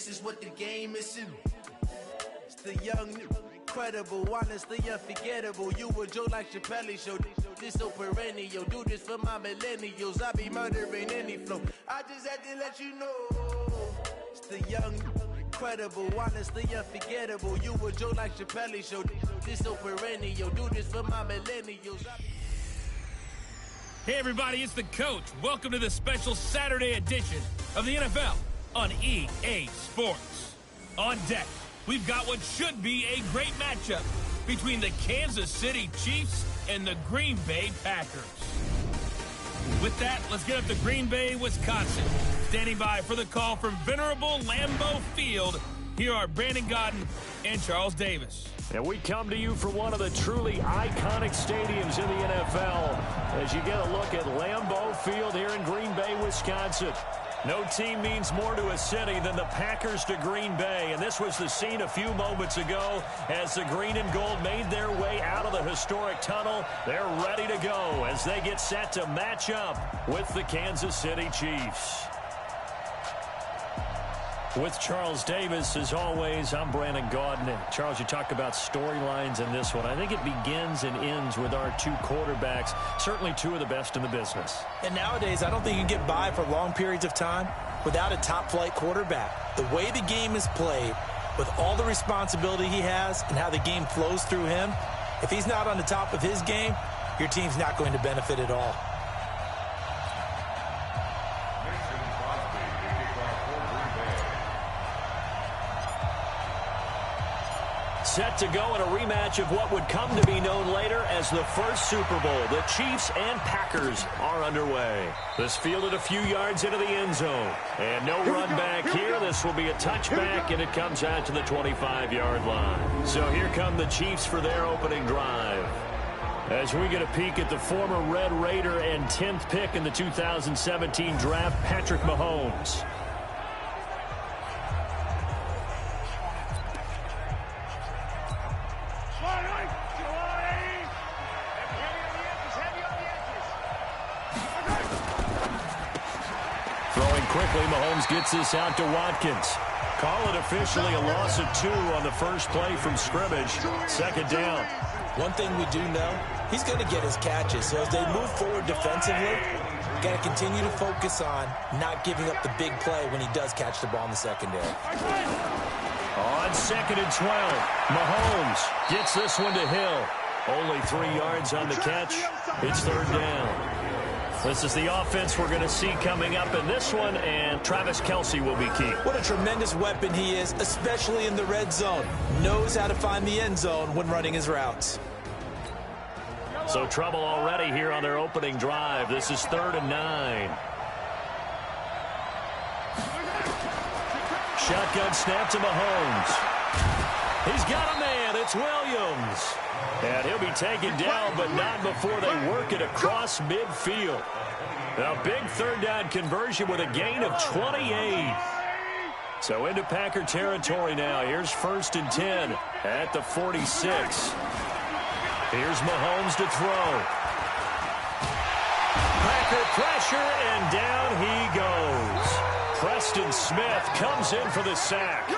is what the game is. It's the young, incredible, honestly unforgettable. You a joke like Chappelle show. This so perennial. Do this for my millennials. I be murdering any flow. I just had to let you know. It's the young, incredible, honestly unforgettable. You a joke like Chappelle show. This so perennial. Do this for my millennials. Hey everybody, it's the coach. Welcome to the special Saturday edition of the NFL on EA Sports. On deck, we've got what should be a great matchup between the Kansas City Chiefs and the Green Bay Packers. With that, let's get up to Green Bay, Wisconsin. Standing by for the call from venerable Lambeau Field, here are Brandon Gaudin and Charles Davis. And we come to you from one of the truly iconic stadiums in the NFL as you get a look at Lambeau Field here in Green Bay, Wisconsin. No team means more to a city than the Packers to Green Bay, and this was the scene a few moments ago as the green and gold made their way out of the historic tunnel. They're ready to go as they get set to match up with the Kansas City Chiefs. With Charles Davis, as always, I'm Brandon Gaudin. And Charles, you talk about storylines in this one. I think it begins and ends with our two quarterbacks, certainly two of the best in the business. And nowadays, I don't think you can get by for long periods of time without a top-flight quarterback. The way the game is played, with all the responsibility he has and how the game flows through him, if he's not on the top of his game, your team's not going to benefit at all. Set to go in a rematch of what would come to be known later as the first Super Bowl. The Chiefs and Packers are underway. This fielded a few yards into the end zone. And no run back here. This will be a touchback, and it comes out to the 25-yard line. So here come the Chiefs for their opening drive. As we get a peek at the former Red Raider and 10th pick in the 2017 draft, Patrick Mahomes. Quickly, Mahomes gets this out to Watkins. Call it officially a loss of 2 on the first play from scrimmage. Second down. One thing we do know, he's going to get his catches. So as they move forward defensively, got to continue to focus on not giving up the big play when he does catch the ball in the secondary. On 2nd and 12, Mahomes gets this one to Hill. Only 3 yards on the catch. It's third down. This is the offense we're going to see coming up in this one, and Travis Kelce will be key. What a tremendous weapon he is, especially in the red zone. Knows how to find the end zone when running his routes. So trouble already here on their opening drive. This is 3rd and 9. Shotgun snap to Mahomes. He's got a man. It's Williams. And he'll be taken down, but not before they work it across midfield. A big third down conversion with a gain of 28. So into Packer territory now. Here's 1st and 10 at the 46. Here's Mahomes to throw. Packer pressure, and down he goes. Preston Smith comes in for the sack.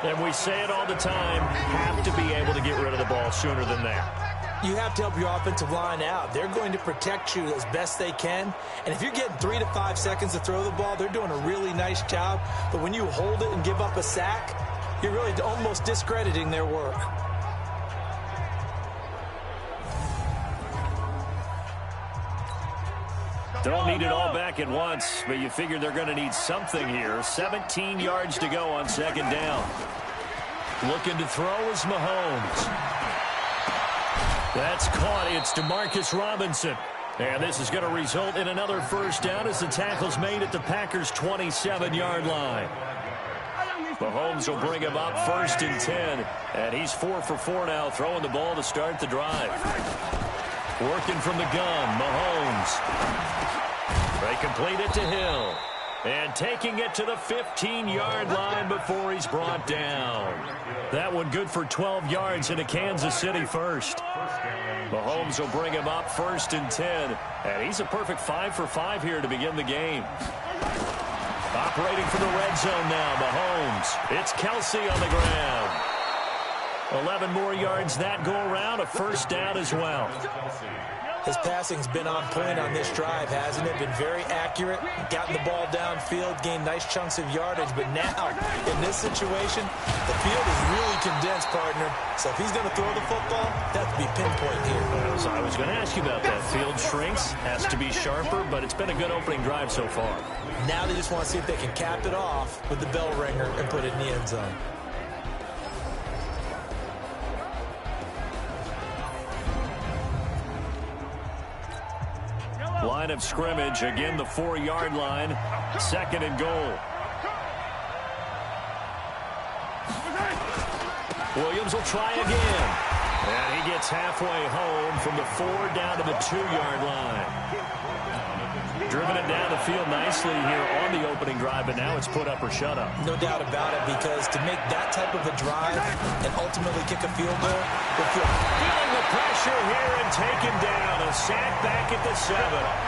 And we say it all the time, have to be able to get rid of the ball sooner than that. You have to help your offensive line out. They're going to protect you as best they can. And if you're getting 3 to 5 seconds to throw the ball, they're doing a really nice job. But when you hold it and give up a sack, you're really almost discrediting their work. Don't need it all back at once, but you figure they're going to need something here. 17 yards to go on 2nd down. Looking to throw is Mahomes. That's caught. It's DeMarcus Robinson. And this is going to result in another first down as the tackle's made at the Packers' 27-yard line. Mahomes will bring him up 1st and 10. And he's 4 for 4 now, throwing the ball to start the drive. Working from the gun, Mahomes. They complete it to Hill. And taking it to the 15-yard line before he's brought down. That one good for 12 yards into Kansas City first. Mahomes will bring him up 1st and 10. And he's a perfect 5 for 5 here to begin the game. Operating for the red zone now, Mahomes. It's Kelsey on the ground. 11 more yards that go around, a first down as well. His passing's been on point on this drive, hasn't it? Been very accurate, gotten the ball downfield, gained nice chunks of yardage. But now, in this situation, the field is really condensed, partner. So if he's going to throw the football, that has to be pinpoint here. I was going to ask you about that. Field shrinks, has to be sharper, but it's been a good opening drive so far. Now they just want to see if they can cap it off with the bell ringer and put it in the end zone. Line of scrimmage, again the 4-yard line, 2nd and goal. Williams will try again. And he gets halfway home from the 4 down to the 2-yard line. Driven it down the field nicely here on the opening drive, but now it's put up or shut up. No doubt about it, because to make that type of a drive and ultimately kick a field goal, feeling the pressure here and taken down. A sack back at the 7.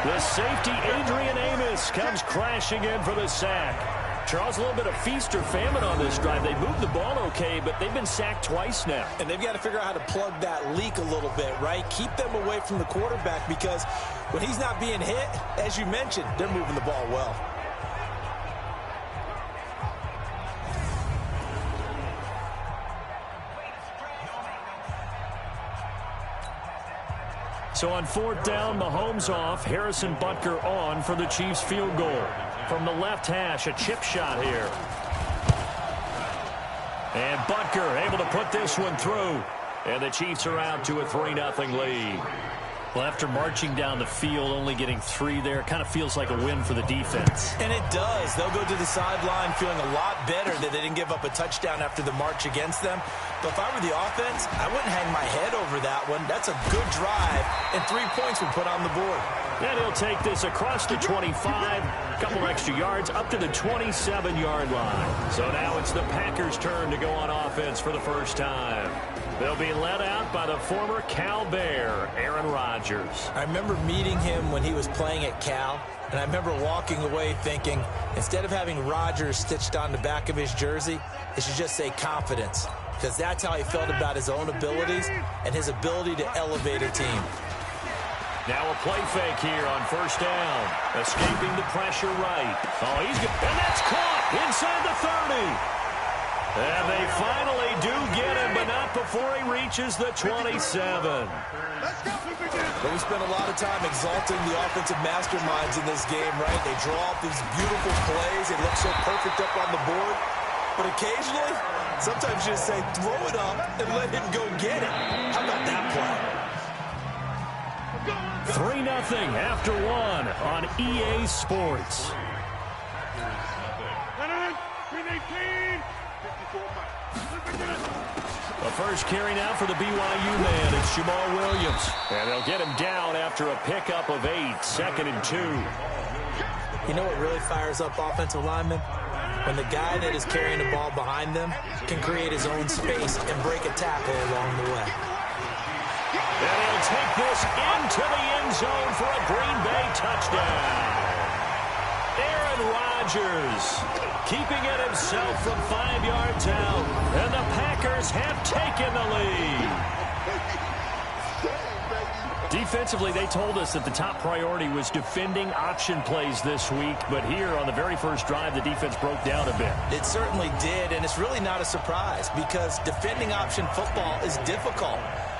The safety, Adrian Amos, comes crashing in for the sack. Charles, a little bit of feast or famine on this drive. They moved the ball okay, but they've been sacked twice now. And they've got to figure out how to plug that leak a little bit, right? Keep them away from the quarterback, because when he's not being hit, as you mentioned, they're moving the ball well. So on 4th down, Mahomes off, Harrison Butker on for the Chiefs field goal. From the left hash, a chip shot here. And Butker able to put this one through. And the Chiefs are out to a 3-0 lead. Well, after marching down the field, only getting 3 there, kind of feels like a win for the defense. And it does. They'll go to the sideline feeling a lot better that they didn't give up a touchdown after the march against them. But if I were the offense, I wouldn't hang my head over that one. That's a good drive, and 3 points were put on the board. And he'll take this across the 25, a couple extra yards, up to the 27-yard line. So now it's the Packers' turn to go on offense for the first time. They'll be led out by the former Cal Bear, Aaron Rodgers. I remember meeting him when he was playing at Cal, and I remember walking away thinking, instead of having Rodgers stitched on the back of his jersey, it should just say confidence, because that's how he felt about his own abilities and his ability to elevate a team. Now a play fake here on 1st down. Escaping the pressure right. Oh, he's good. And that's caught inside the 30. And they finally do get him, but not before he reaches the 27. But we spent a lot of time exalting the offensive masterminds in this game, right? They draw up these beautiful plays. They look so perfect up on the board. But occasionally, sometimes you just say, throw it up and let him go get it. How about that play? 3-0 after 1 on EA Sports. The first carry now for the BYU man. It's Jamal Williams. And they'll get him down after a pickup of 8, 2nd and 2. You know what really fires up offensive linemen? When the guy that is carrying the ball behind them can create his own space and break a tackle along the way. And he'll take this into the end zone for a Green Bay touchdown. Aaron Rodgers keeping it himself from 5 yards out. And the Packers have taken the lead. Defensively, they told us that the top priority was defending option plays this week. But here on the very first drive, the defense broke down a bit. It certainly did, and it's really not a surprise because defending option football is difficult.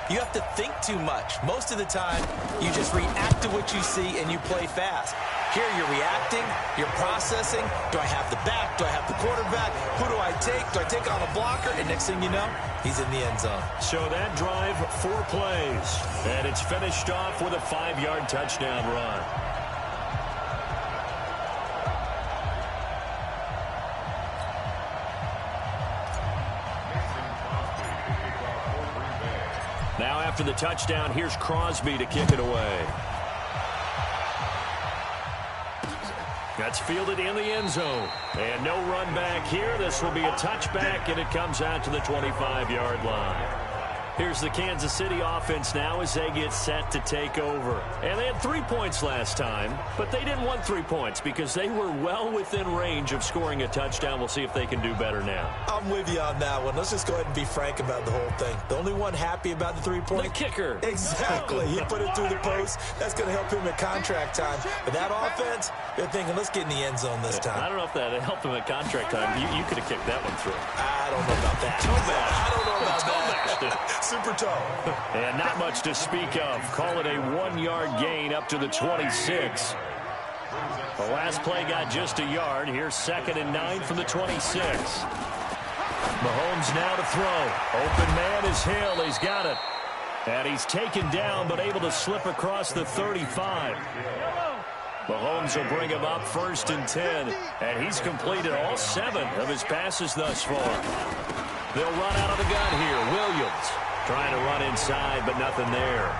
You have to think too much. Most of the time, you just react to what you see and you play fast. Here you're reacting, you're processing. Do I have the back? Do I have the quarterback? Who do I take? Do I take on a blocker? And next thing you know, he's in the end zone. So that drive, 4 plays. And it's finished off with a 5-yard touchdown run. Now after the touchdown, here's Crosby to kick it away. That's fielded in the end zone. And no run back here. This will be a touchback, and it comes out to the 25-yard line. Here's the Kansas City offense now as they get set to take over. And they had 3 points last time, but they didn't want 3 points because they were well within range of scoring a touchdown. We'll see if they can do better now. I'm with you on that one. Let's just go ahead and be frank about the whole thing. The only one happy about the 3-point? The kicker. Exactly. He put it through the post. That's going to help him at contract time. But that offense, they're thinking, let's get in the end zone this time. I don't know if that helped him at contract time. You could have kicked that one through. I don't know about that. I don't know about that. Super toe. And not much to speak of. Call it a 1-yard gain up to the 26. The last play got just a yard. Here's 2nd and 9 from the 26. Mahomes now to throw. Open man is Hill. He's got it. And he's taken down but able to slip across the 35. Mahomes will bring him up 1st and 10. And he's completed all 7 of his passes thus far. They'll run out of the gun here. Williams trying to run inside, but nothing there.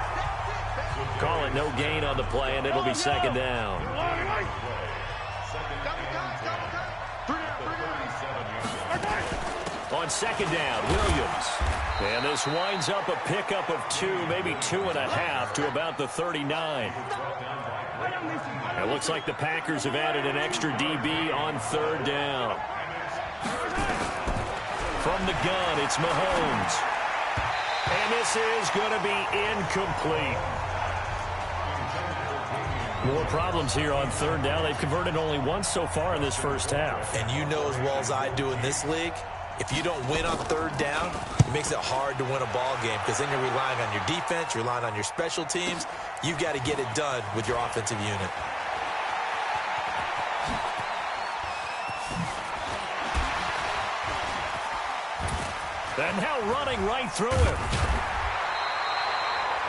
Call it no gain on the play, and it'll be 2nd down. On 2nd down, Williams. And this winds up a pickup of 2, maybe 2.5 to about the 39. It looks like the Packers have added an extra DB on 3rd down. From the gun, it's Mahomes. And this is going to be incomplete. More problems here on 3rd down. They've converted only once so far in this first half. And you know as well as I do in this league, if you don't win on 3rd down, it makes it hard to win a ball game because then you're relying on your defense, you're relying on your special teams. You've got to get it done with your offensive unit. And now running right through him.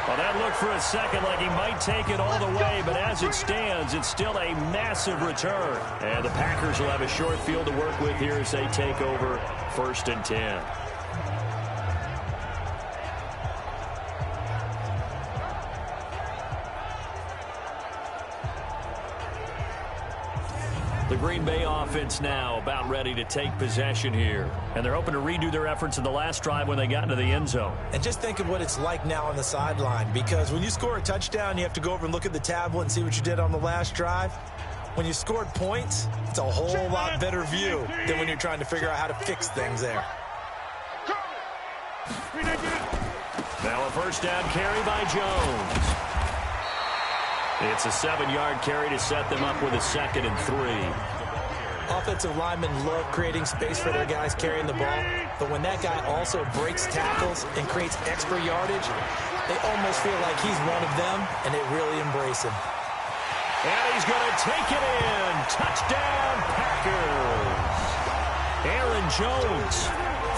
Well, that looked for a second like he might take it all the way, but as it stands, it's still a massive return. And the Packers will have a short field to work with here as they take over 1st and 10. The Green Bay offense now about ready to take possession here. And they're hoping to redo their efforts in the last drive when they got into the end zone. And just think of what it's like now on the sideline, because when you score a touchdown, you have to go over and look at the tablet and see what you did on the last drive. When you scored points, it's a whole lot better view than when you're trying to figure out how to fix things there. Now a 1st down carry by Jones. It's a 7-yard carry to set them up with a 2nd and 3. Offensive linemen love creating space for their guys carrying the ball, but when that guy also breaks tackles and creates extra yardage, they almost feel like he's one of them, and they really embrace him. And he's going to take it in. Touchdown, Packers. Aaron Jones,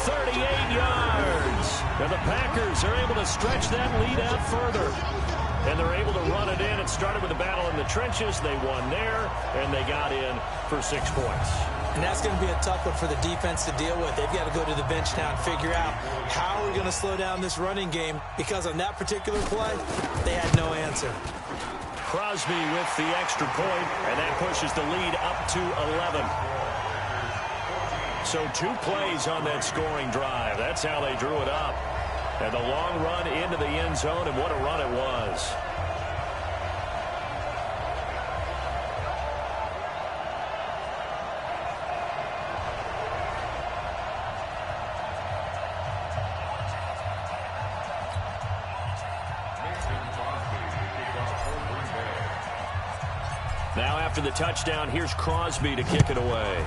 38 yards. And the Packers are able to stretch that lead out further. And they're able to run it in. It started with a battle in the trenches. They won there, and they got in for 6 points. And that's going to be a tough one for the defense to deal with. They've got to go to the bench now and figure out how we're going to slow down this running game, because on that particular play, they had no answer. Crosby with the extra point, and that pushes the lead up to 11. So 2 plays on that scoring drive. That's how they drew it up. And the long run into the end zone, and what a run it was. Now after the touchdown, here's Crosby to kick it away.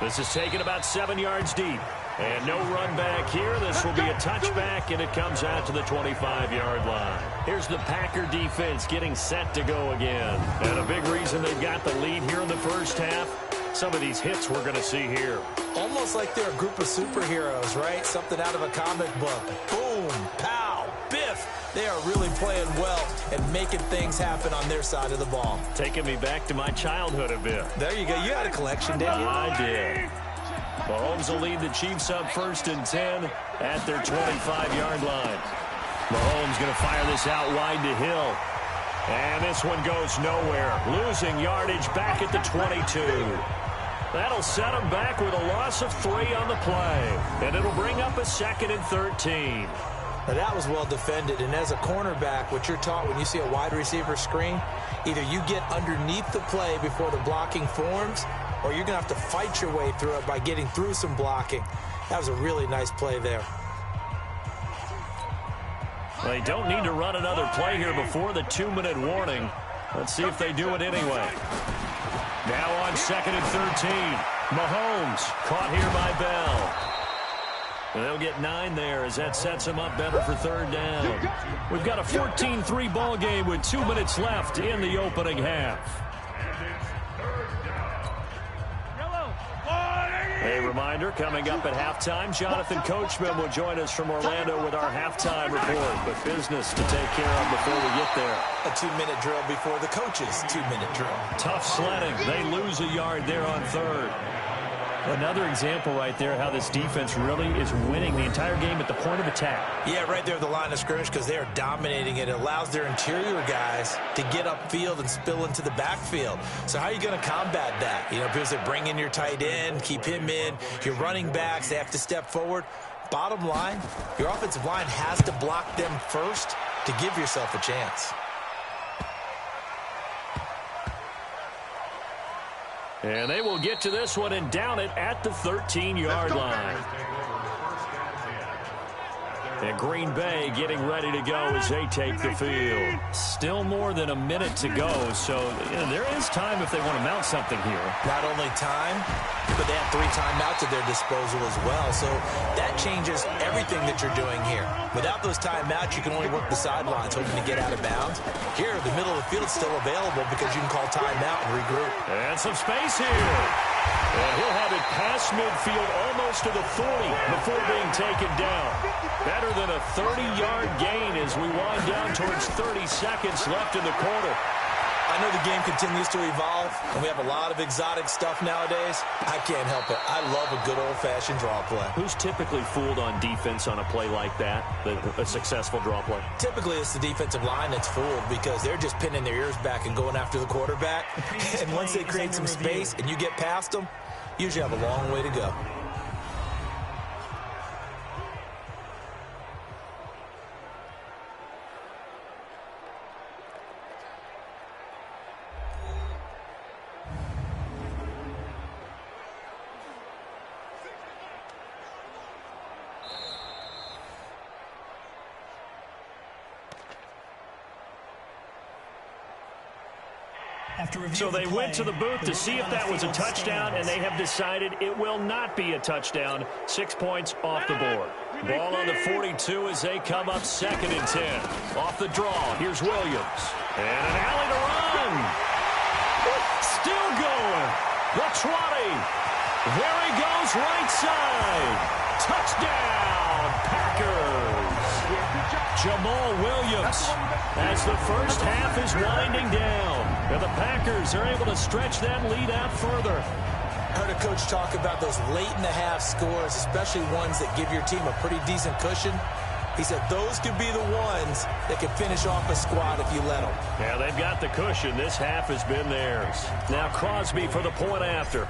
This is taken about 7 yards deep. And no run back here. This will be a touchback, and it comes out to the 25-yard line. Here's the Packer defense getting set to go again. And a big reason they've got the lead here in the first half, some of these hits we're going to see here. Almost like they're a group of superheroes, right? Something out of a comic book. Boom, pow, biff. They are really playing well and making things happen on their side of the ball. Taking me back to my childhood a bit. There you go. You had a collection, didn't you? I did. Mahomes will lead the Chiefs up 1st and 10 at their 25-yard line. Mahomes going to fire this out wide to Hill. And this one goes nowhere. Losing yardage back at the 22. That'll set them back with a loss of 3 on the play. And it'll bring up a 2nd and 13. Now that was well defended, and as a cornerback, what you're taught when you see a wide receiver screen, either you get underneath the play before the blocking forms, or you're going to have to fight your way through it by getting through some blocking. That was a really nice play there. They don't need to run another play here before the 2-minute warning. Let's see if they do it anyway. Now on 2nd and 13. Mahomes caught here by Bell. They'll get 9 there as that sets them up better for 3rd down. We've got a 14-3 ball game with 2 minutes left in the opening half. A reminder, coming up at halftime, Jonathan Coachman will join us from Orlando with our halftime report. But business to take care of before we get there. A 2-minute drill before the coach's 2-minute drill. Tough sledding. They lose a yard there on 3rd. Another example right there how this defense really is winning the entire game at the point of attack. Yeah, right there at the line of scrimmage because they are dominating it. It allows their interior guys to get upfield and spill into the backfield. So how are you going to combat that? You know, because they bring in your tight end, keep him in. Your running backs, they have to step forward. Bottom line, your offensive line has to block them first to give yourself a chance. And they will get to this one and down it at the 13-yard line. And Green Bay getting ready to go as they take the field. Still more than a minute to go, so there is time if they want to mount something here. Not only time, but they have 3 timeouts at their disposal as well, so that changes everything that you're doing here. Without those timeouts, you can only work the sidelines, hoping to get out of bounds. Here, the middle of the field is still available because you can call timeout and regroup. And some space here. And he'll have it past midfield almost to the 40 before being taken down. Better than a 30-yard gain as we wind down towards 30 seconds left in the quarter. I know the game continues to evolve, and we have a lot of exotic stuff nowadays. I can't help it. I love a good old-fashioned draw play. Who's typically fooled on defense on a play like that, a successful draw play? Typically, it's the defensive line that's fooled because they're just pinning their ears back and going after the quarterback. And once they create some space and you get past them, you usually have a long way to go. So they went to the booth to see if that was a touchdown, and they have decided it will not be a touchdown. 6 points off the board. Ball on the 42 as they come up 2nd and 10. Off the draw, here's Williams. And an alley to run. Still going. The 20. There he goes, right side. Touchdown, Packers. Jamal Williams as the first half is winding down. And the Packers are able to stretch that lead out further. I heard a coach talk about those late-in-the-half scores, especially ones that give your team a pretty decent cushion. He said those could be the ones that can finish off a squad if you let them. Yeah, they've got the cushion. This half has been theirs. Now Crosby for the point after.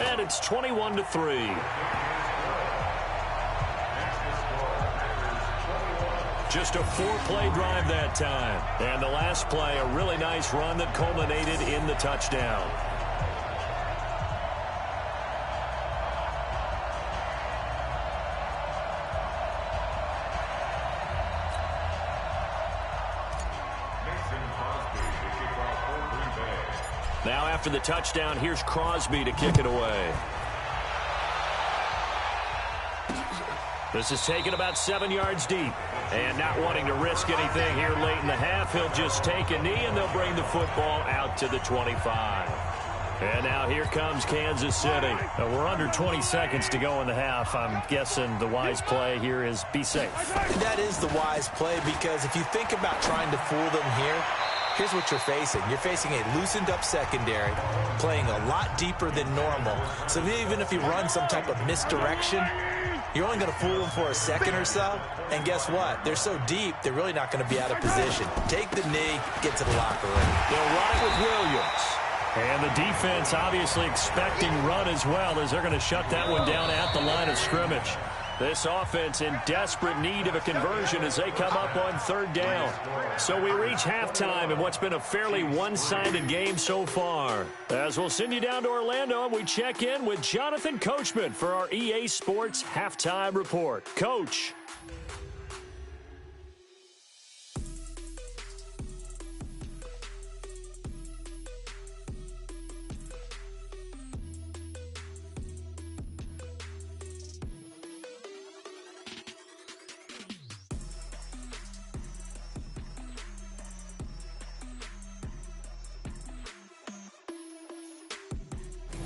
And it's 21-3. Just a 4-play drive that time. And the last play, a really nice run that culminated in the touchdown. Now after the touchdown, here's Crosby to kick it away. This is taken about 7 yards deep. And not wanting to risk anything here late in the half, he'll just take a knee, and they'll bring the football out to the 25. And now here comes Kansas City. We're under 20 seconds to go in the half. I'm guessing the wise play here is be safe. That is the wise play because if you think about trying to fool them here, Here's what you're facing. You're facing a loosened-up secondary, playing a lot deeper than normal. So even if you run some type of misdirection, you're only going to fool them for a second or so. And guess what? They're so deep, they're really not going to be out of position. Take the knee, get to the locker room. They'll run it with Williams. And the defense obviously expecting run as well, as they're going to shut that one down at the line of scrimmage. This offense in desperate need of a conversion as they come up on third down. So we reach halftime in what's been a fairly one-sided game so far. As we'll send you down to Orlando, and we check in with Jonathan Coachman for our EA Sports Halftime Report. Coach.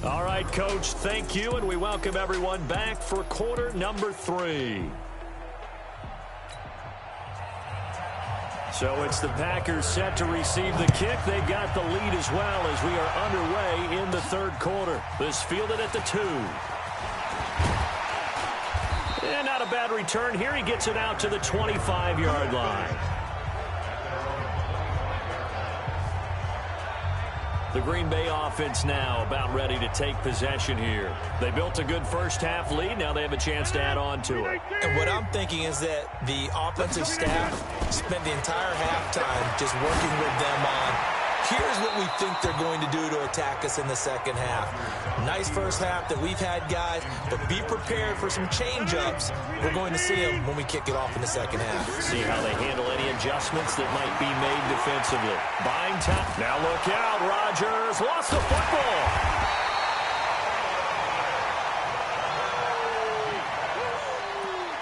All right, Coach, thank you, and we welcome everyone back for quarter number 3. So it's the Packers set to receive the kick. They've got the lead as well as we are underway in the third quarter. This fielded at the 2. And not a bad return here. He gets it out to the 25-yard line. The Green Bay offense now about ready to take possession here. They built a good first-half lead. Now they have a chance to add on to it. And what I'm thinking is that the offensive staff spent the entire halftime just working with them on, here's what we think they're going to do to attack us in the second half. Nice first half that we've had, guys, but be prepared for some change-ups. We're going to see them when we kick it off in the second half. See how they handle any adjustments that might be made defensively. Buying time. Now look out. Rodgers lost the football.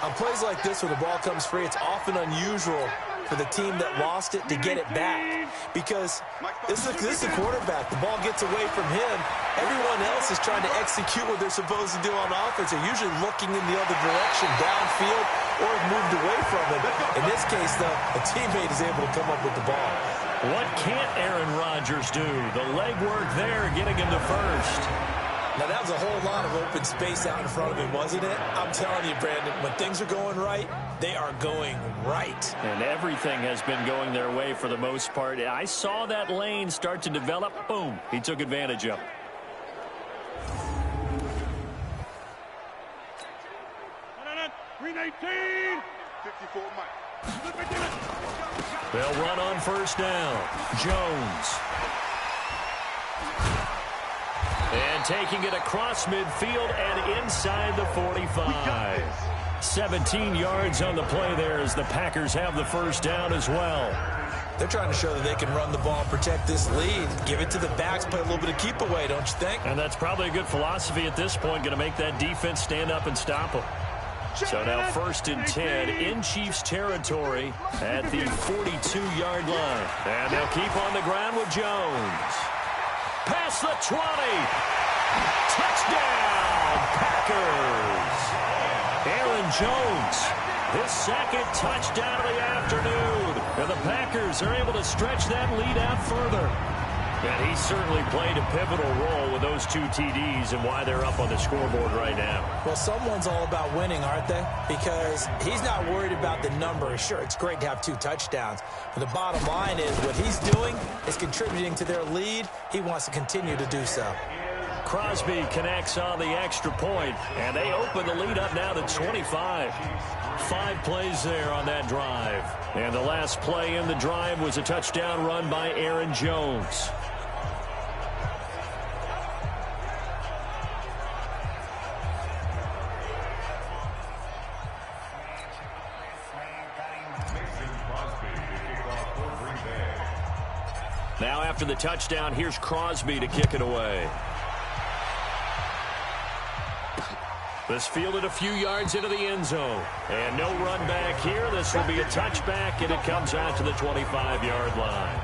On plays like this where the ball comes free, it's often unusual for the team that lost it to get it back, because this is the quarterback. The ball gets away from him. Everyone else is trying to execute what they're supposed to do on offense. They're usually looking in the other direction, downfield, or have moved away from him. In this case, though, a teammate is able to come up with the ball. What can't Aaron Rodgers do? The legwork there, getting him to first. Now, that was a whole lot of open space out in front of him, wasn't it? I'm telling you, Brandon, when things are going right, they are going right. And everything has been going their way for the most part. I saw that lane start to develop. Boom. He took advantage of it. They'll run on first down. Jones. And taking it across midfield and inside the 45. 17 yards on the play there as the Packers have the first down as well. They're trying to show that they can run the ball and protect this lead. Give it to the backs, play a little bit of keep away, don't you think? And that's probably a good philosophy at this point, going to make that defense stand up and stop them. So now 1st and 10 in Chiefs territory at the 42-yard line. And they'll keep on the ground with Jones. Past the 20. Touchdown, Packers. Aaron Jones, his second touchdown of the afternoon. And the Packers are able to stretch that lead out further. And he certainly played a pivotal role with those 2 TDs and why they're up on the scoreboard right now. Well, someone's all about winning, aren't they? Because he's not worried about the number. Sure, it's great to have 2 touchdowns. But the bottom line is what he's doing is contributing to their lead. He wants to continue to do so. Crosby connects on the extra point, and they open the lead up now to 25. 5 plays there on that drive. And the last play in the drive was a touchdown run by Aaron Jones. Now after the touchdown, here's Crosby to kick it away. This fielded a few yards into the end zone. And no run back here. This will be a touchback, and it comes out to the 25-yard line.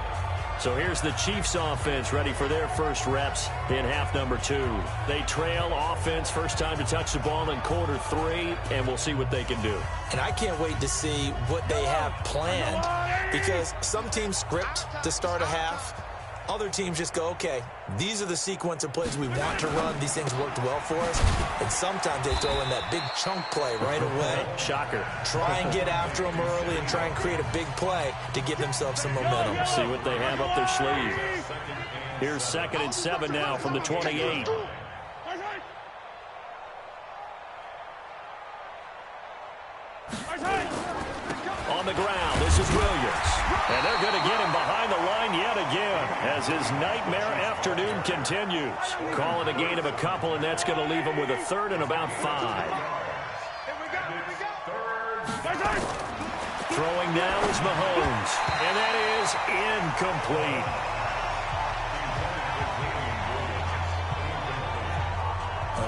So here's the Chiefs offense ready for their first reps in half number 2. They trail offense, first time to touch the ball in quarter 3, and we'll see what they can do. And I can't wait to see what they have planned, because some teams script to start a half. Other teams just go, okay, these are the sequence of plays we want to run. These things worked well for us. And sometimes they throw in that big chunk play right away. Shocker. Try and get after them early and try and create a big play to give themselves some momentum. See what they have up their sleeve. Here's 2nd and 7 now from the 28. On the ground, this is Williams. And they're going to get him behind the line yet again as his nightmare afternoon continues. Call it a gain of a couple, and that's going to leave him with a 3rd and about 5. Throwing now is Mahomes, and that is incomplete.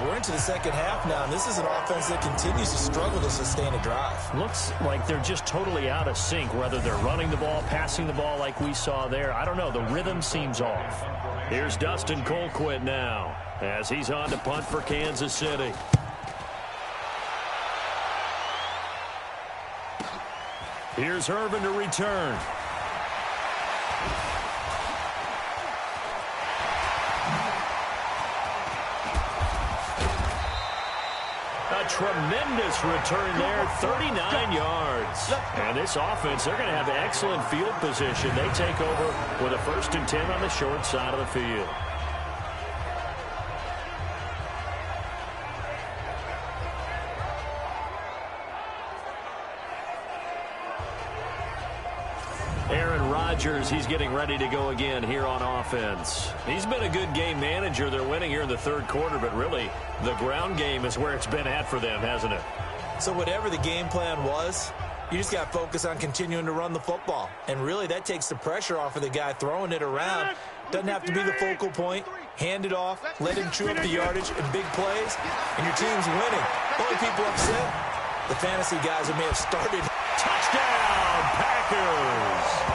We're into the second half now, and this is an offense that continues to struggle to sustain a drive. Looks like they're just totally out of sync, whether they're running the ball, passing the ball like we saw there. I don't know. The rhythm seems off. Here's Dustin Colquitt now as he's on to punt for Kansas City. Here's Irvin to return. Tremendous return there, 39 yards. And this offense, they're going to have excellent field position. They take over with a 1st and 10 on the short side of the field. Aaron Rodgers, he's getting ready to go again here on offense. He's been a good game manager. They're winning here in the 3rd quarter, but really the ground game is where it's been at for them, hasn't it? So whatever the game plan was, you just got to focus on continuing to run the football. And really that takes the pressure off of the guy throwing it around. Doesn't have to be the focal point. Hand it off, let him chew up the yardage in big plays, and your team's winning. Only people upset, the fantasy guys who may have started. Touchdown, Packers!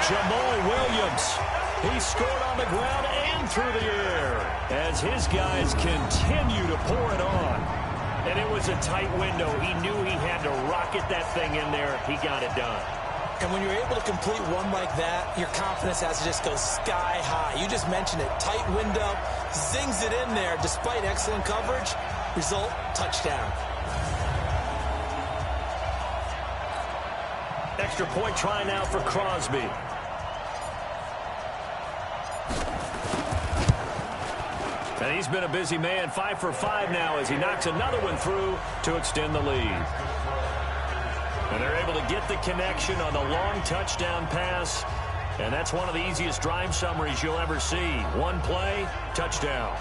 Jamal Williams, he scored on the ground and through the air as his guys continue to pour it on. And it was a tight window. He knew he had to rocket that thing in there. He got it done. And when you're able to complete one like that, your confidence has to just go sky high. You just mentioned it. Tight window, zings it in there despite excellent coverage. Result, touchdown. Extra point try now for Crosby. And he's been a busy man, 5 for 5 now as he knocks another one through to extend the lead. And they're able to get the connection on the long touchdown pass. And that's one of the easiest drive summaries you'll ever see. One play, touchdown.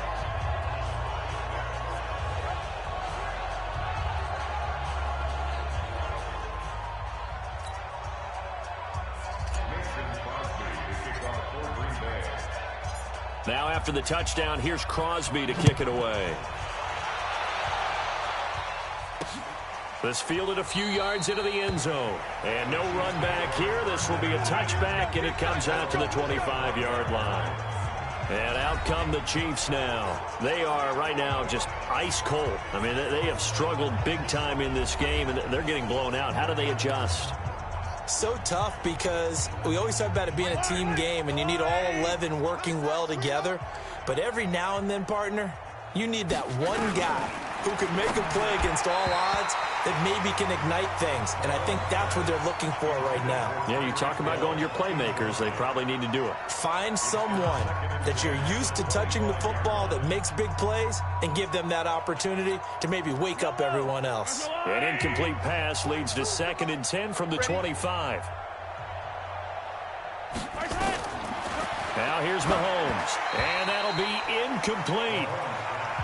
Now after the touchdown, here's Crosby to kick it away. This fielded a few yards into the end zone. And no run back here. This will be a touchback, and it comes out to the 25-yard line. And out come the Chiefs now. They are right now just ice cold. I mean, they have struggled big time in this game, and they're getting blown out. How do they adjust? So tough because we always talk about it being a team game and you need all 11 working well together. But every now and then, partner, you need that one guy who can make a play against all odds that maybe can ignite things. And I think that's what they're looking for right now. Yeah, you talk about going to your playmakers. They probably need to do it. Find someone that you're used to touching the football that makes big plays and give them that opportunity to maybe wake up everyone else. An incomplete pass leads to 2nd and 10 from the 25. Now here's Mahomes, and that'll be incomplete.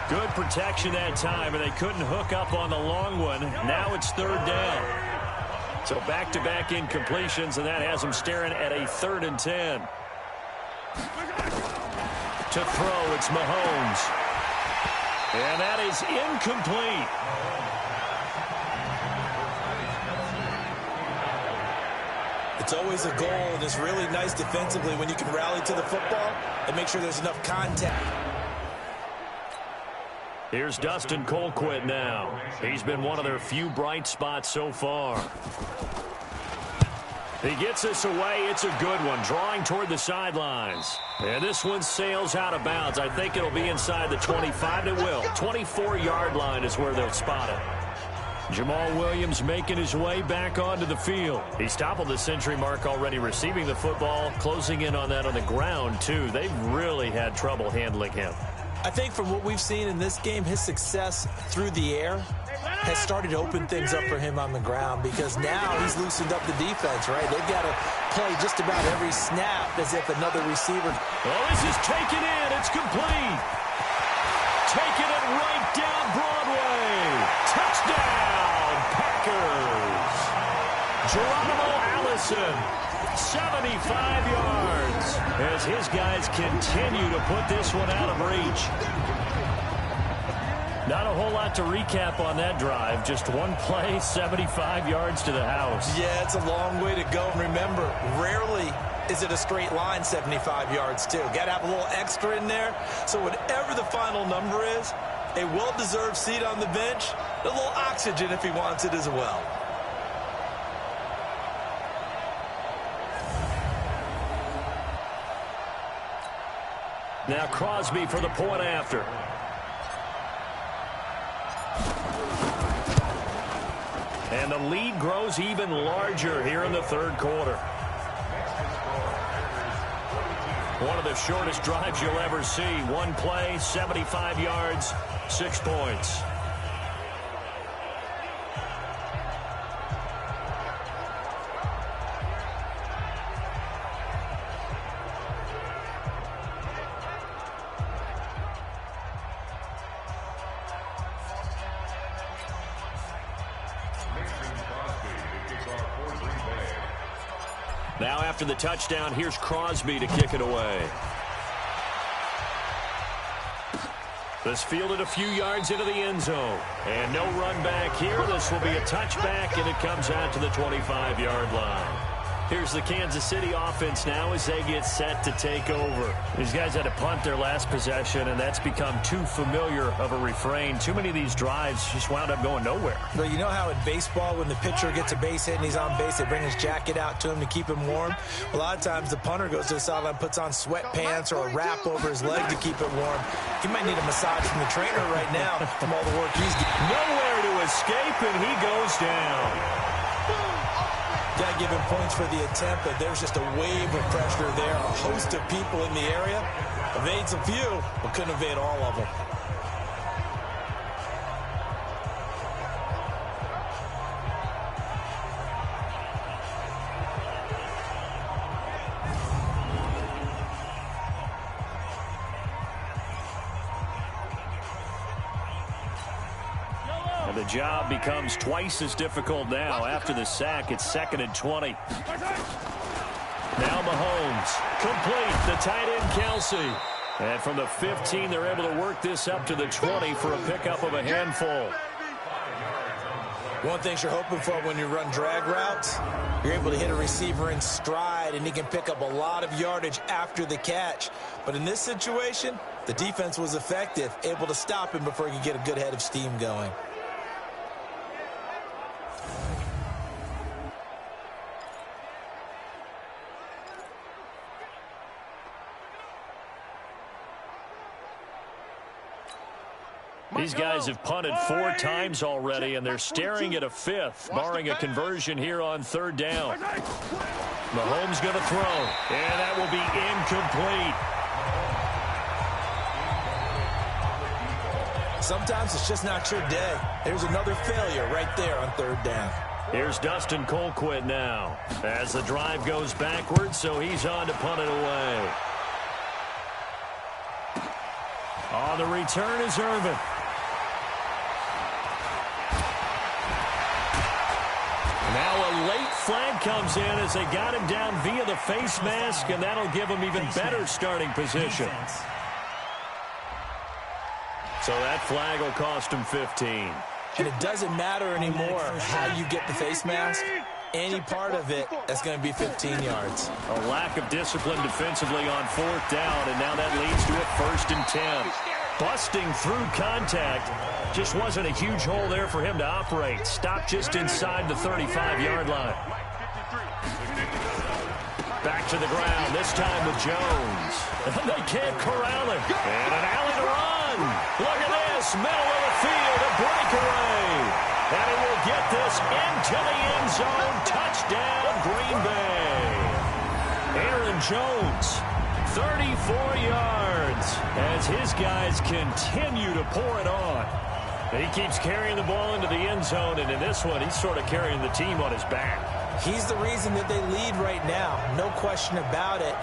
Good protection that time, and they couldn't hook up on the long one. Now it's 3rd down. So back-to-back incompletions, and that has them staring at a 3rd and 10. To throw, it's Mahomes. And that is incomplete. It's always a goal, and it's really nice defensively when you can rally to the football and make sure there's enough contact. Here's Dustin Colquitt now. He's been one of their few bright spots so far. He gets this away. It's a good one, drawing toward the sidelines. And this one sails out of bounds. I think it'll be inside the 25. It will. 24-yard line is where they'll spot it. Jamal Williams making his way back onto the field. He's toppled the century mark already, receiving the football, closing in on that on the ground, too. They've really had trouble handling him. I think from what we've seen in this game, his success through the air has started to open things up for him on the ground, because now he's loosened up the defense, right? They've got to play just about every snap as if another receiver. Oh, this is taken in. It's complete. Taking it right down Broadway. Touchdown, Packers. Geronimo Allison, 75 yards, as his guys continue to put this one out of reach. Not a whole lot to recap on that drive. Just one play, 75 yards to the house. Yeah, it's a long way to go. And remember, rarely is it a straight line 75 yards, too. Got to have a little extra in there. So whatever the final number is, a well-deserved seat on the bench, a little oxygen if he wants it as well. Now Crosby for the point after. And the lead grows even larger here in the third quarter. One of the shortest drives you'll ever see. One play, 75 yards, 6 points. Now after the touchdown, here's Crosby to kick it away. This fielded a few yards into the end zone. And no run back here. This will be a touchback, and it comes out to the 25-yard line. Here's the Kansas City offense now as they get set to take over. These guys had to punt their last possession, and that's become too familiar of a refrain. Too many of these drives just wound up going nowhere. But you know how in baseball, when the pitcher gets a base hit and he's on base, they bring his jacket out to him to keep him warm? A lot of times the punter goes to the sideline, puts on sweatpants or a wrap over his leg to keep it warm. He might need a massage from the trainer right now from all the work he's doing. Nowhere to escape, and he goes down. Got to give him points for the attempt, but there's just a wave of pressure there. A host of people in the area. Evades a few, but couldn't evade all of them. The job becomes twice as difficult now. After the sack, it's 2nd and 20. Now Mahomes, complete, the tight end Kelsey. And from the 15, they're able to work this up to the 20 for a pickup of a handful. One thing you're hoping for when you run drag routes, you're able to hit a receiver in stride, and he can pick up a lot of yardage after the catch. But in this situation, the defense was effective, able to stop him before he could get a good head of steam going. These guys have punted 4 times already, and they're staring at a 5th, barring a conversion here on 3rd down. Mahomes going to throw, and that will be incomplete. Sometimes it's just not your day. There's another failure right there on 3rd down. Here's Dustin Colquitt now as the drive goes backwards, so he's on to punt it away. On the return is Irvin. Now a late flag comes in as they got him down via the face mask, and that'll give him even better starting position. So that flag will cost him 15. And it doesn't matter anymore how you get the face mask. any part of it, that's going to be 15 yards. A lack of discipline defensively on 4th down, and now that leads to a 1st and 10. Busting through contact. Just wasn't a huge hole there for him to operate. Stopped just inside the 35-yard line. Back to the ground, this time with Jones. And they can't corral him. And an alley to run. Look at this, middle of the field, a breakaway. And he will get this into the end zone. Touchdown, Green Bay. Aaron Jones, 34 yards, as his guys continue to pour it on. He keeps carrying the ball into the end zone, and in this one, he's sort of carrying the team on his back. He's the reason that they lead right now, no question about it.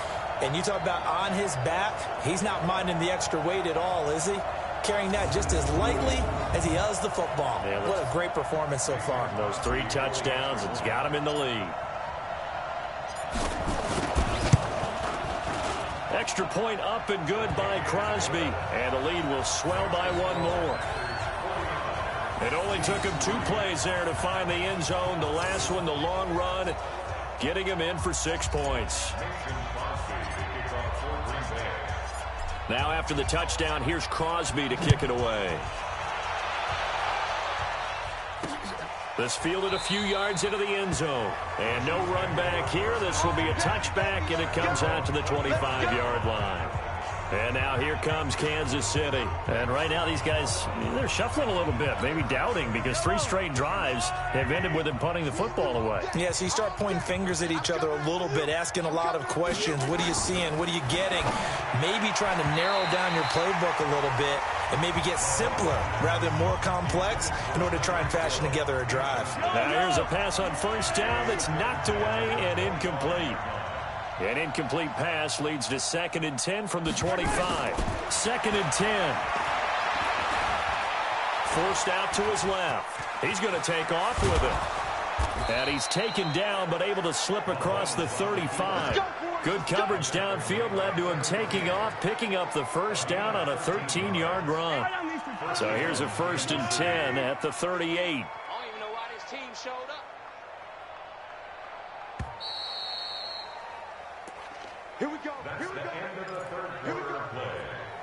And you talk about on his back, he's not minding the extra weight at all, is he? Carrying that just as lightly as he does the football. Yeah, what a great performance so far. Those 3 touchdowns, it's got him in the lead. Extra point up and good by Crosby, and the lead will swell by 1 more. It only took him 2 plays there to find the end zone. The last one, the long run, getting him in for 6 points. Now after the touchdown, here's Crosby to kick it away. This fielded a few yards into the end zone. And no run back here. This will be a touchback, and it comes out to the 25-yard line. And now here comes Kansas City. And right now these guys, they're shuffling a little bit, maybe doubting, because 3 straight drives have ended with them punting the football away. Yeah, so you start pointing fingers at each other a little bit, asking a lot of questions. What are you seeing? What are you getting? Maybe trying to narrow down your playbook a little bit and maybe get simpler rather than more complex in order to try and fashion together a drive. Now here's a pass on 1st down that's knocked away and incomplete. An incomplete pass leads to 2nd and 10 from the 25. 2nd and 10. Forced out to his left. He's going to take off with it. And he's taken down but able to slip across the 35. Good coverage downfield led to him taking off, picking up the 1st down on a 13-yard run. So here's a 1st and 10 at the 38. I don't even know why this team showed up. Here we go. That's the end of the third play.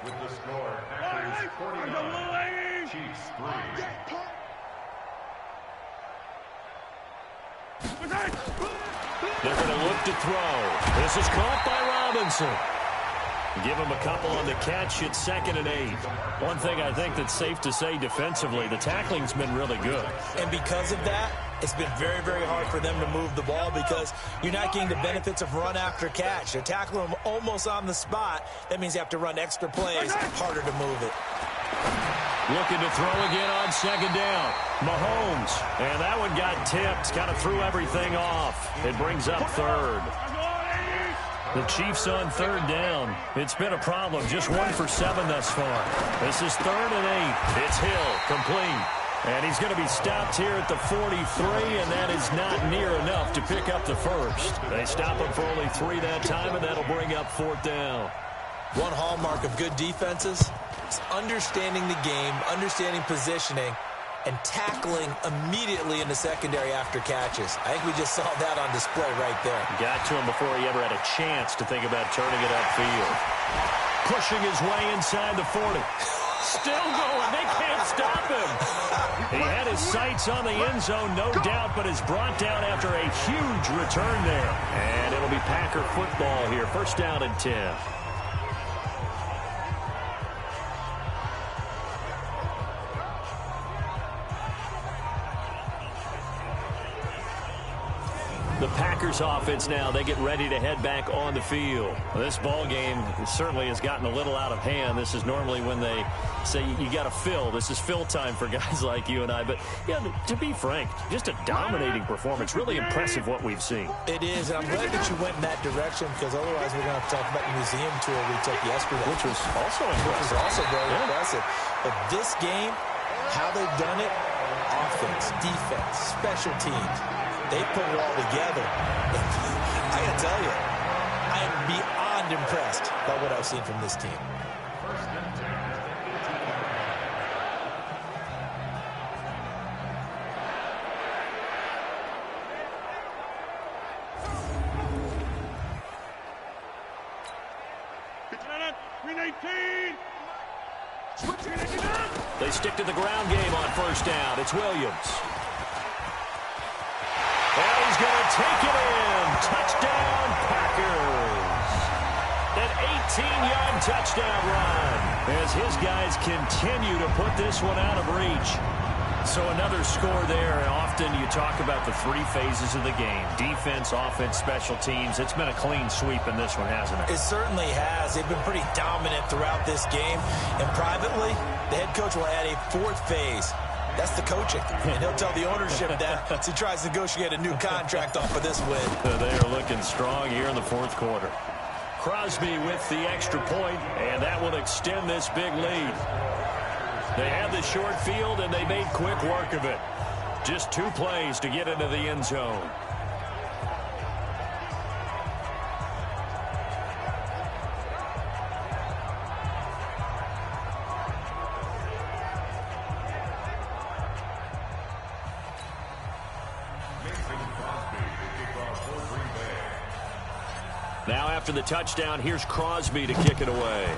With the score, Packers 49, Chiefs 3. They're going to look to throw. This is caught by Robinson. Give him a couple on the catch. It's 2nd and 8. One thing I think that's safe to say defensively, the tackling's been really good. And because of that, it's been very, very hard for them to move the ball because you're not getting the benefits of run after catch. You're tackling them almost on the spot. That means you have to run extra plays, harder to move it. Looking to throw again on 2nd down. Mahomes. And that one got tipped. Kind of threw everything off. It brings up 3rd. The Chiefs on 3rd down. It's been a problem. Just 1 for 7 thus far. This is 3rd and 8. It's Hill. Complete. And he's going to be stopped here at the 43, and that is not near enough to pick up the 1st. They stop him for only 3 that time, and that'll bring up 4th down. One hallmark of good defenses is understanding the game, understanding positioning, and tackling immediately in the secondary after catches. I think we just saw that on display right there. Got to him before he ever had a chance to think about turning it upfield. Pushing his way inside the 40. Still going. They can't stop him. He had his sights on the end zone, no doubt, but is brought down after a huge return there. And it'll be Packer football here. 1st down and 10. The Packers offense now, they get ready to head back on the field. This ball game certainly has gotten a little out of hand. This is normally when they say you got to fill. This is fill time for guys like you and I. But, yeah, to be frank, just a dominating performance. Really impressive what we've seen. It is, and I'm glad that you went in that direction because otherwise we're going to have to talk about the museum tour we took yesterday. Which was also impressive. Which was also very impressive. But this game, how they've done it, offense, defense, special teams, they put it all together. I got to tell you, I am beyond impressed by what I've seen from this team. They stick to the ground game on first down. It's Williams. And he's going to take it in. Touchdown, Packers. An 18-yard touchdown run as his guys continue to put this one out of reach. So another score there. Often you talk about the three phases of the game: defense, offense, special teams. It's been a clean sweep in this one, hasn't it? It certainly has. They've been pretty dominant throughout this game. And privately, the head coach will add a fourth phase. That's the coaching. And he'll tell the ownership that as he tries to negotiate a new contract off of this win. They are looking strong here in the fourth quarter. Crosby with the extra point, and that will extend this big lead. They had the short field, and they made quick work of it. Just 2 plays to get into the end zone. Now after the touchdown, here's Crosby to kick it away.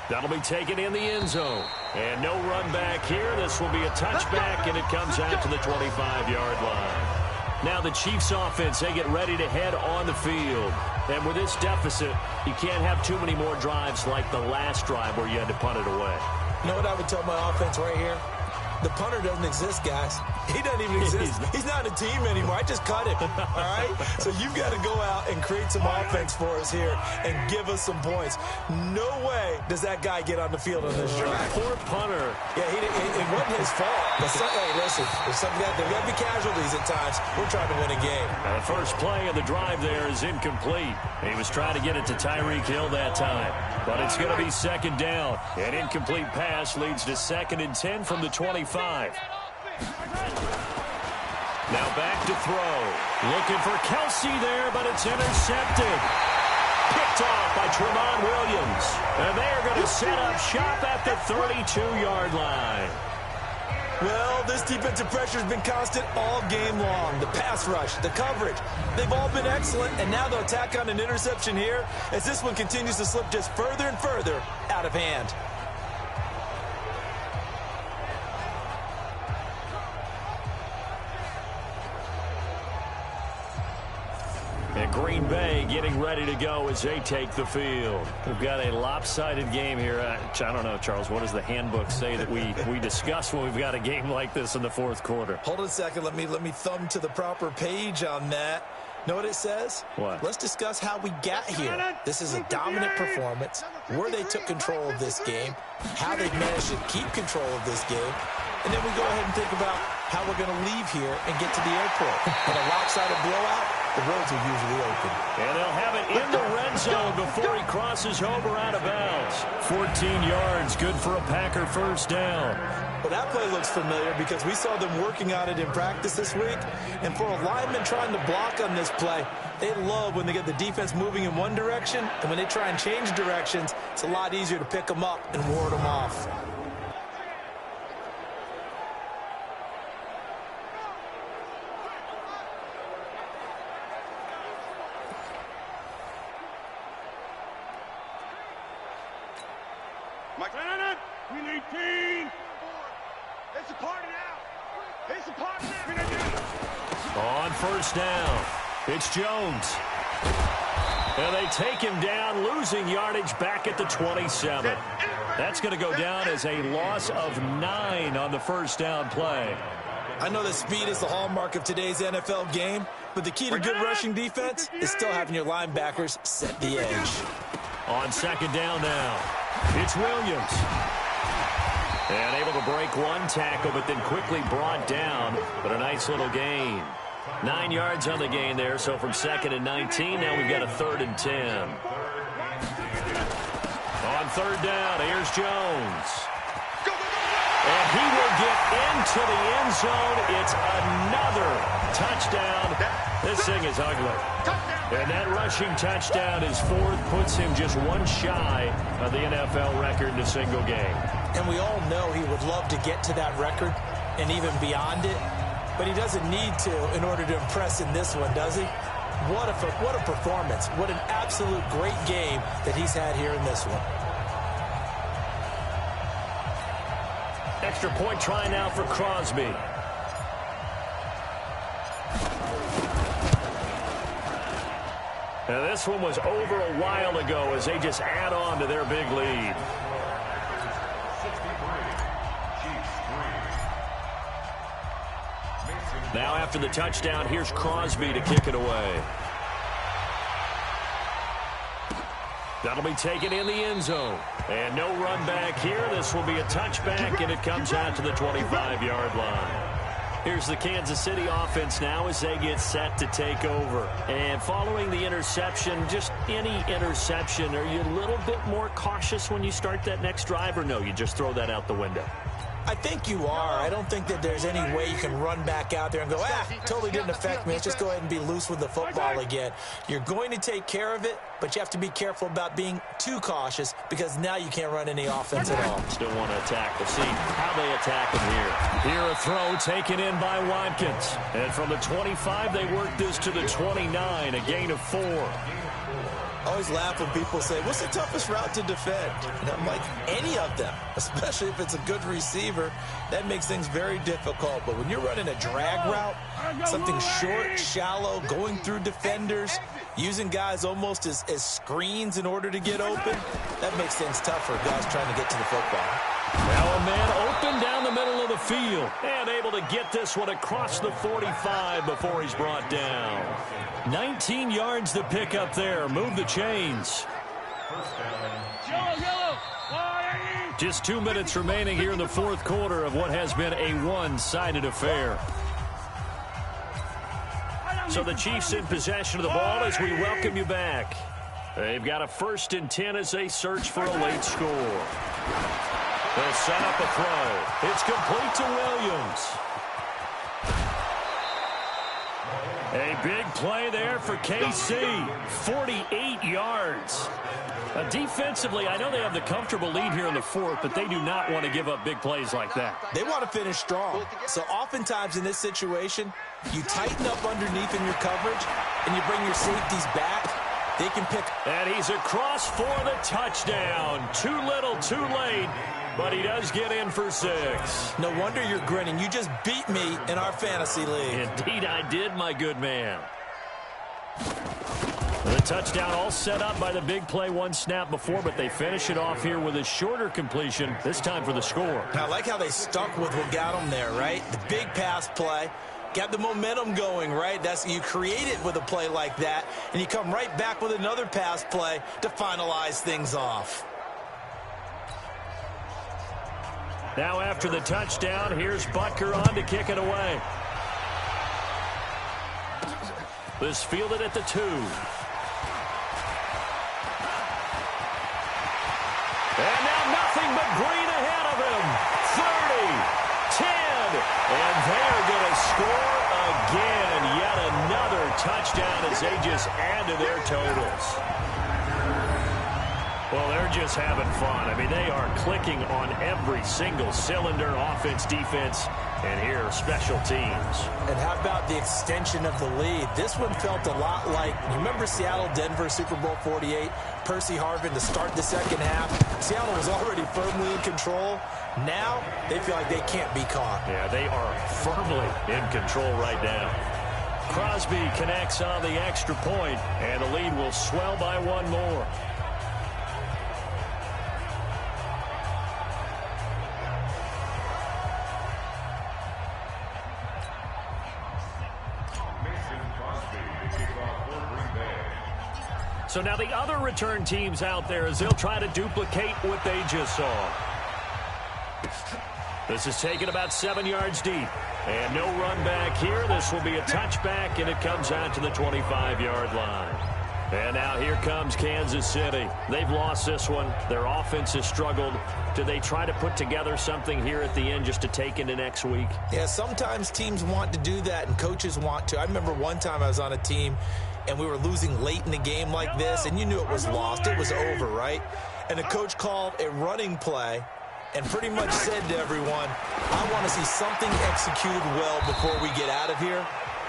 That'll be taken in the end zone. And no run back here. This will be a touchback, and it comes out to the 25-yard line. Now the Chiefs offense, they get ready to head on the field. And with this deficit, you can't have too many more drives like the last drive where you had to punt it away. You know what I would tell my offense right here? The punter doesn't exist, guys. He doesn't even exist. He's not a team anymore. I just cut him, all right? So you've got to go out and create some offense for us here and give us some points. No way does that guy get on the field on this drive. Poor punter. Yeah, it wasn't his fault. Hey, listen, there's got to be casualties at times. We're trying to win a game. The first play of the drive there is incomplete. He was trying to get it to Tyreek Hill that time. But it's going to be second down. An incomplete pass leads to 2nd and 10 from the 25. Now back to throw. Looking for Kelsey there, but it's intercepted. Picked off by Tremont Williams. And they are going to set up shop at the 32-yard line. Well, this defensive pressure has been constant all game long. The pass rush, the coverage, they've all been excellent, and now they'll tack on an interception here as this one continues to slip just further and further out of hand. And Green Bay getting ready to go as they take the field. We've got a lopsided game here. I don't know, Charles, what does the handbook say that we discuss when we've got a game like this in the fourth quarter? Hold on a second. Let me thumb to the proper page on that. Know what it says? What? Let's discuss how we got here. This is a dominant performance, where they took control of this game, how they managed to keep control of this game, and then we go ahead and think about how we're going to leave here and get to the airport. In a lopsided blowout, the roads are usually open. And they'll have it in the red zone before he crosses over out of bounds. 14 yards, good for a Packer first down. Well, that play looks familiar because we saw them working on it in practice this week. And for a lineman trying to block on this play, they love when they get the defense moving in one direction. And when they try and change directions, it's a lot easier to pick them up and ward them off. Mike Lennon, we need team. It's a party now. It's a party now. On first down, it's Jones. And they take him down, losing yardage back at the 27. That's going to go down as a loss of 9 on the first down play. I know that speed is the hallmark of today's NFL game, but the key to good rushing defense is still having your linebackers set the edge. On second down now, it's Williams. And able to break one tackle, but then quickly brought down. But a nice little gain. 9 yards on the gain there, so from 2nd and 19, now we've got a 3rd and 10. On third down, here's Jones. And he will get into the end zone. It's another touchdown. This thing is ugly. And that rushing touchdown is 4th, puts him just one shy of the NFL record in a single game. And we all know he would love to get to that record and even beyond it, but he doesn't need to in order to impress in this one, does he? What a performance. What an absolute great game that he's had here in this one. Extra point try now for Crosby. Now this one was over a while ago as they just add on to their big lead. Now after the touchdown, here's Crosby to kick it away. That'll be taken in the end zone. And no run back here. This will be a touchback, and it comes out to the 25-yard line. Here's the Kansas City offense now as they get set to take over. And following the interception, just any interception, are you a little bit more cautious when you start that next drive, or no, you just throw that out the window? I think you are. I don't think that there's any way you can run back out there and go, totally didn't affect me. Let's just go ahead and be loose with the football again. You're going to take care of it, but you have to be careful about being too cautious because now you can't run any offense at all. Still want to attack. We'll see how they attack him here. Here a throw taken in by Watkins. And from the 25, they work this to the 29, a gain of 4. I always laugh when people say, what's the toughest route to defend? And I'm like, any of them, especially if it's a good receiver. That makes things very difficult. But when you're running a drag route, something short, shallow, going through defenders, using guys almost as screens in order to get open, that makes things tough for guys trying to get to the football. Now a man open down the middle of the field and able to get this one across the 45 before he's brought down. 19 yards to pick up there. Move the chains. Just 2 minutes remaining here in the fourth quarter of what has been a one-sided affair. So the Chiefs in possession of the ball as we welcome you back. They've got a 1st and 10 as they search for a late score. They'll set up a throw. It's complete to Williams. A big play there for KC. 48 yards. Defensively, I know they have the comfortable lead here in the fourth, but they do not want to give up big plays like that. They want to finish strong. So oftentimes in this situation, you tighten up underneath in your coverage, and you bring your safeties back. They can pick. And he's across for the touchdown. Too little, too late. But he does get in for 6. No wonder you're grinning. You just beat me in our fantasy league. Indeed I did, my good man. The touchdown all set up by the big play one snap before, but they finish it off here with a shorter completion, this time for the score. I like how they stuck with what got them there, right? The big pass play. Got the momentum going, right? You create it with a play like that, and you come right back with another pass play to finalize things off. Now after the touchdown, here's Butker on to kick it away. This fielded at the 2. And now nothing but green ahead of him. 30, 10, and they're going to score again. Yet another touchdown as they just add to their totals. Well, they're just having fun. I mean, they are clicking on every single cylinder, offense, defense, and here, special teams. And how about the extension of the lead? This one felt a lot like, you remember Seattle-Denver Super Bowl 48? Percy Harvin to start the second half. Seattle was already firmly in control. Now, they feel like they can't be caught. Yeah, they are firmly in control right now. Crosby connects on the extra point, and the lead will swell by one more. So now the other return teams out there as they'll try to duplicate what they just saw. This is taken about 7 yards deep. And no run back here. This will be a touchback, and it comes out to the 25-yard line. And now here comes Kansas City. They've lost this one. Their offense has struggled. Do they try to put together something here at the end just to take into next week? Yeah, sometimes teams want to do that, and coaches want to. I remember one time I was on a team, and we were losing late in the game like this, and you knew it was lost. It was over, right? And the coach called a running play and pretty much said to everyone, I want to see something executed well before we get out of here.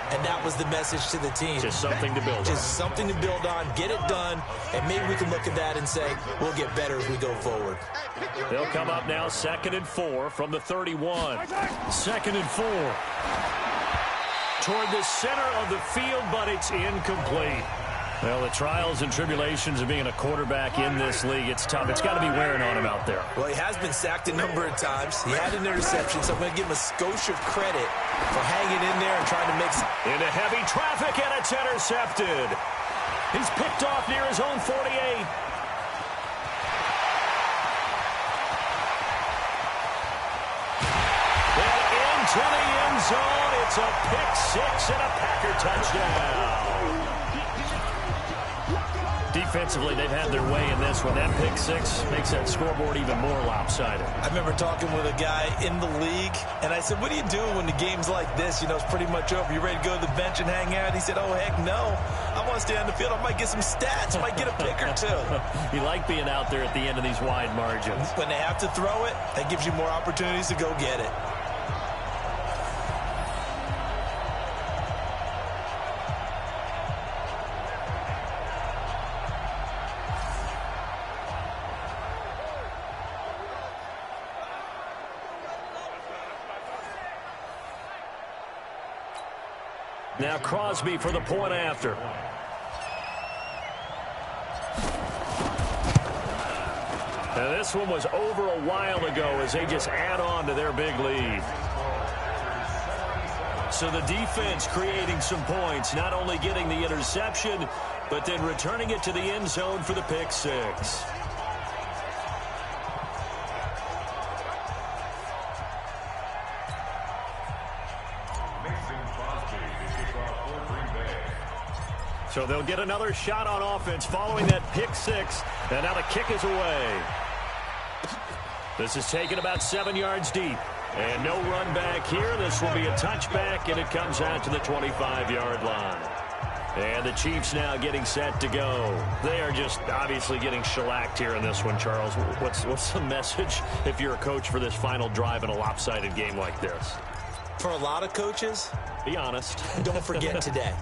And that was the message to the team. Just something to build on. Just something to build on, get it done, and maybe we can look at that and say, we'll get better as we go forward. They'll come up now 2nd and 4 from the 31. 2nd and 4. Toward the center of the field, but it's incomplete. Well, the trials and tribulations of being a quarterback in this league, it's tough. It's got to be wearing on him out there. Well, he has been sacked a number of times. He had an interception, so I'm going to give him a skosh of credit for hanging in there and trying to make some... Into heavy traffic, and it's intercepted. He's picked off near his own 48. To the end zone, it's a pick six and a Packer touchdown. Defensively, they've had their way in this one. That pick six makes that scoreboard even more lopsided. I remember talking with a guy in the league, and I said, what do you do when the game's like this? You know, it's pretty much over. You ready to go to the bench and hang out? He said, oh, heck no. I want to stay on the field. I might get some stats. I might get a pick or two. You like being out there at the end of these wide margins. When they have to throw it, that gives you more opportunities to go get it. Now Crosby for the point after. Now this one was over a while ago as they just add on to their big lead. So the defense creating some points, not only getting the interception, but then returning it to the end zone for the pick six. So they'll get another shot on offense following that pick six. And now the kick is away. This is taken about 7 yards deep. And no run back here. This will be a touchback, and it comes out to the 25-yard line. And the Chiefs now getting set to go. They are just obviously getting shellacked here in this one, Charles. What's the message if you're a coach for this final drive in a lopsided game like this? For a lot of coaches, be honest. Don't forget today.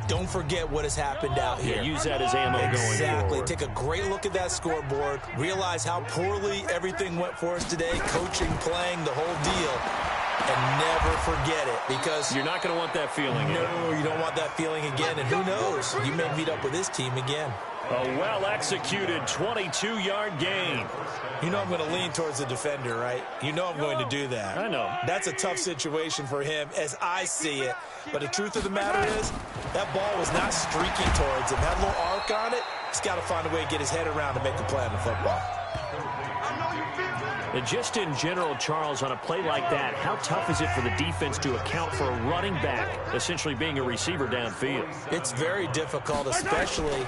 Don't forget what has happened out here. Yeah, use that as ammo going forward. Exactly. Take a great look at that scoreboard. Realize how poorly everything went for us today. Coaching, playing, the whole deal. And never forget it, because you're not going to want that feeling again. No, you don't want that feeling again. And who knows? You may meet up with this team again. A well-executed 22-yard gain. You know I'm going to lean towards the defender, right? You know I'm going to do that. I know. That's a tough situation for him as I see it. But the truth of the matter is, that ball was not streaking towards him. That little arc on it, he's got to find a way to get his head around to make the play on the football. And just in general, Charles, on a play like that, how tough is it for the defense to account for a running back essentially being a receiver downfield? It's very difficult, especially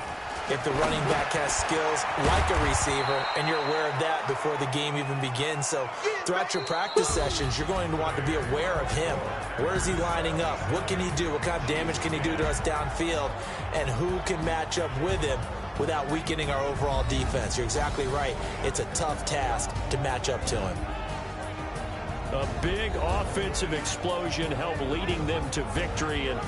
if the running back has skills like a receiver, and you're aware of that before the game even begins. So throughout your practice sessions, you're going to want to be aware of him. Where is he lining up? What can he do? What kind of damage can he do to us downfield? And who can match up with him without weakening our overall defense? You're exactly right. It's a tough task to match up to him. A big offensive explosion helped leading them to victory, and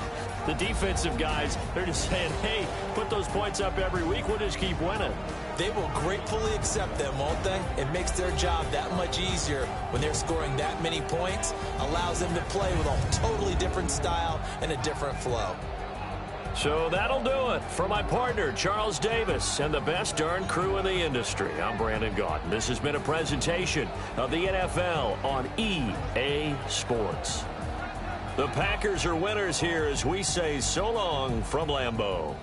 the defensive guys, they're just saying, hey, put those points up every week, we'll just keep winning. They will gratefully accept them, won't they? It makes their job that much easier when they're scoring that many points, allows them to play with a totally different style and a different flow. So that'll do it. For my partner, Charles Davis, and the best darn crew in the industry, I'm Brandon Gaudin. This has been a presentation of the NFL on EA Sports. The Packers are winners here as we say so long from Lambeau.